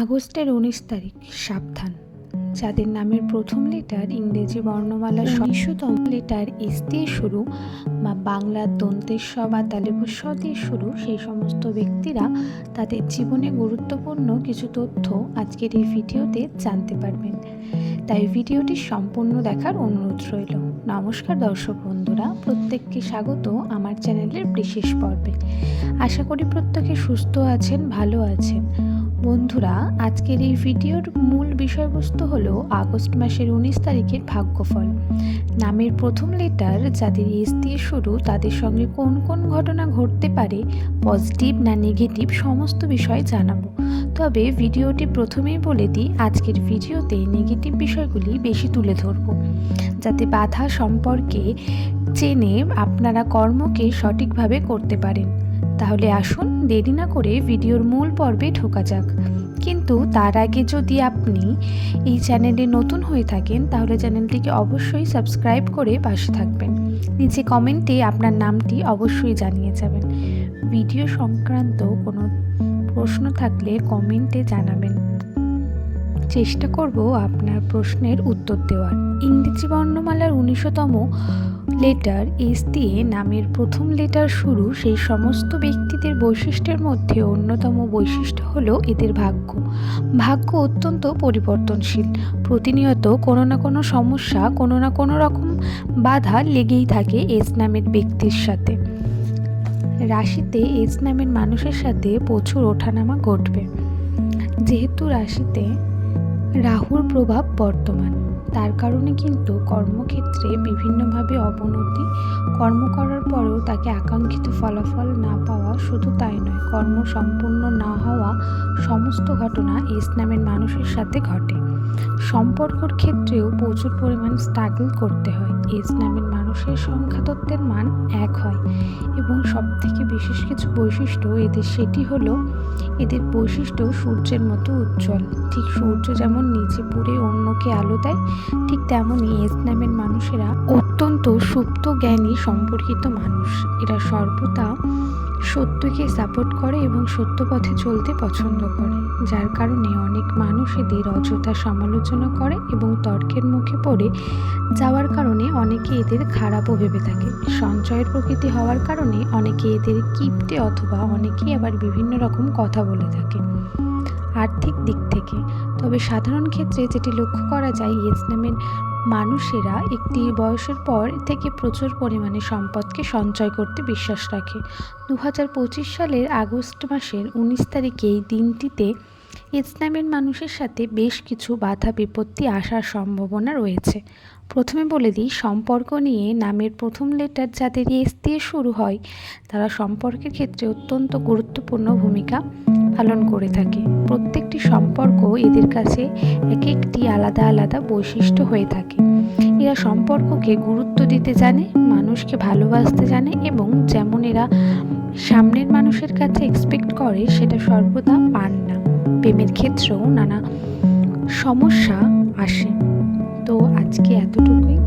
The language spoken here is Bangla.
আগস্টের ১৯ তারিখ, সাবধান। যাদের নামের প্রথম লেটার ইংরেজি বর্ণমালার ১৯তম লেটার এস দিয়ে শুরু বা বাংলার দন্তের স বা তালব্য স দিয়ে শুরু, সেই সমস্ত ব্যক্তিরা তাদের জীবনে গুরুত্বপূর্ণ কিছু তথ্য আজকের এই ভিডিওতে জানতে পারবেন। তাই ভিডিওটি সম্পূর্ণ দেখার অনুরোধ রইল। নমস্কার দর্শক বন্ধুরা, প্রত্যেককে স্বাগত আমার চ্যানেলের বিশেষ পর্বে। আশা করি প্রত্যেকে সুস্থ আছেন, ভালো আছেন। বন্ধুরা, আজকের এই ভিডিওর মূল বিষয়বস্তু হলো আগস্ট মাসের ১৯ তারিখের ভাগ্যফল। নামের প্রথম লেটার যাদের এস দিয়ে শুরু, তাদের সঙ্গে কোন কোন ঘটনা ঘটতে পারে, পজিটিভ না নেগেটিভ, সমস্ত বিষয় জানাবো। তবে ভিডিওটি প্রথমেই বলে দিই, আজকের ভিডিওতে নেগেটিভ বিষয়গুলি বেশি তুলে ধরব, যাতে বাধা সম্পর্কে জেনে আপনারা কর্মকে সঠিকভাবে করতে পারেন। তাহলে আসুন দেরি না করে ভিডিওর মূল পর্বে ঢোকা যাক। কিন্তু তার আগে যদি আপনি এই চ্যানেলে নতুন হয়ে থাকেন, তাহলে চ্যানেলটিকে অবশ্যই সাবস্ক্রাইব করে পাশে থাকবেন। নিচে কমেন্টে আপনার নামটি অবশ্যই জানিয়ে যাবেন। ভিডিও সংক্রান্ত কোনো প্রশ্ন থাকলে কমেন্টে জানাবেন, চেষ্টা করব আপনার প্রশ্নের উত্তর দেওয়ার। ইংরেজি বর্ণমালার ১৯তম লেটার এস দিয়ে নামের প্রথম লেটার শুরু, সেই সমস্ত ব্যক্তিদের বৈশিষ্ট্যের মধ্যে অন্যতম বৈশিষ্ট্য হলো এদের ভাগ্য। ভাগ্য অত্যন্ত পরিবর্তনশীল। প্রতিনিয়ত কোনো না কোনো সমস্যা, কোনো না কোনো রকম বাধা লেগেই থাকে এস নামের ব্যক্তির সাথে। রাশিতে এস নামের মানুষের সাথে প্রচুর ওঠানামা ঘটবে। যেহেতু রাশিতে রাহুর প্রভাব বর্তমান, তার কারণে কিন্তু কর্মক্ষেত্রে বিভিন্নভাবে অবনতি, কর্ম করার পরেও তাকে আকাঙ্ক্ষিত ফলাফল না পাওয়া, শুধু তাই নয়, কর্ম সম্পূর্ণ না হওয়া, সমস্ত ঘটনা এস নামের মানুষের সাথে ঘটে। সম্পর্কর ক্ষেত্রেও প্রচুর পরিমাণ স্ট্রাগল করতে হয়। এস নামের মানুষের সংখ্যাতত্ত্বের মান ১ হয় এবং সবথেকে বিশেষ কিছু বৈশিষ্ট্য এদের, সেটি হলো এদের বৈশিষ্ট্য সূর্যের মতো উজ্জ্বল। ঠিক সূর্য যেমন নিচে পুড়ে অন্যকে আলো দেয়, ঠিক তেমনই এস নামের মানুষেরা অত্যন্ত সুপ্ত জ্ঞানী সম্পর্কিত মানুষ। এরা সর্বদা সত্যকে সাপোর্ট করে এবং সত্য পথে চলতে পছন্দ করে, যার কারণে অনেক মানুষ এদের অযথা সমালোচনা করে এবং তর্কের মুখে পড়ে যাওয়ার কারণে অনেকে এদের খারাপও ভেবে থাকে। সঞ্চয়ের প্রকৃতি হওয়ার কারণে অনেকে এদের কিপ্টে, অথবা অনেকেই আবার বিভিন্ন রকম কথা বলে থাকে আর্থিক দিক থেকে। তবে সাধারণ ক্ষেত্রে যেটি লক্ষ্য করা যায়, এস নামের মানুষেরা একটি বয়সের পর থেকে প্রচুর পরিমাণে সম্পদকে সঞ্চয় করতে বিশ্বাস রাখে। ২০২৫ সালের আগস্ট মাসের ১৯ তারিখে এই দিনটিতে এস নামের মানুষের সাথে বেশ কিছু বাধা বিপত্তি আসার সম্ভাবনা রয়েছে। প্রথমে বলে দিই, সম্পর্ক নিয়ে নামের প্রথম লেটার যাদের এস দিয়ে শুরু হয়, তারা সম্পর্কের ক্ষেত্রে অত্যন্ত গুরুত্বপূর্ণ ভূমিকা পালন করে থাকে। প্রত্যেকটি সম্পর্ক এদের কাছে এক একটি আলাদা আলাদা বৈশিষ্ট্য হয়ে থাকে। এরা সম্পর্ককে গুরুত্ব দিতে জানে, মানুষকে ভালোবাসতে জানে এবং যেমন এরা সামনের মানুষের কাছে এক্সপেক্ট করে, সেটা সর্বদা পান না। প্রেমের ক্ষেত্রেও নানা সমস্যা আসে। তো আজকে এতটুকুই।